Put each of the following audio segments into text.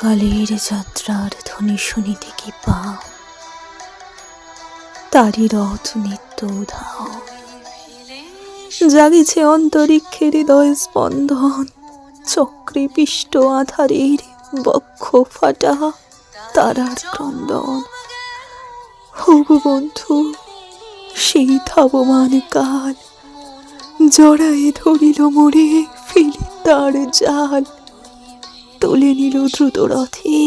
কালের যাত্রার ধ্বনি শুনিতে কি পাও, তারি রথ নিত্য উধাও। জাগিছে অন্তরিক্ষের হৃদয় স্পন্দন, চক্রে পিষ্ট আধারের বক্ষ ফাটা তারার ক্রন্দন। হোক বন্ধু সেই ধাবমান কাল, জড়ায়ে ধরিল মোরে ফেলি তার জাল। তুলে নিল দ্রুত রথে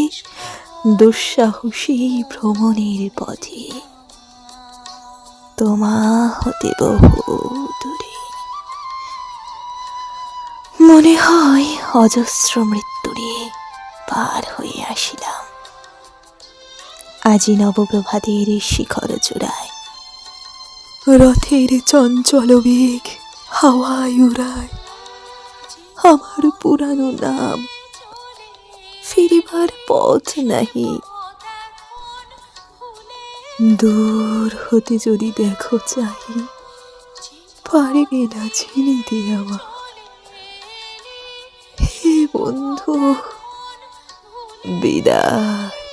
দুঃসাহসী ভ্রমণের পথে, তোমা হতে বহু দূরে। মনে হয় অজস্র মৃত্যুরে পার হয়ে আসিলাম, আজি নবপ্রভাতের শিখর চূড়ায়। রথের চঞ্চল বেগ হাওয়ায় উড়ায় আমার পুরানো নাম, ফিরিবার পথ নাহি। দূর হতে যদি দেখো চাহি, পারবে না চিনিতে আমার। হে বন্ধু বিদায়।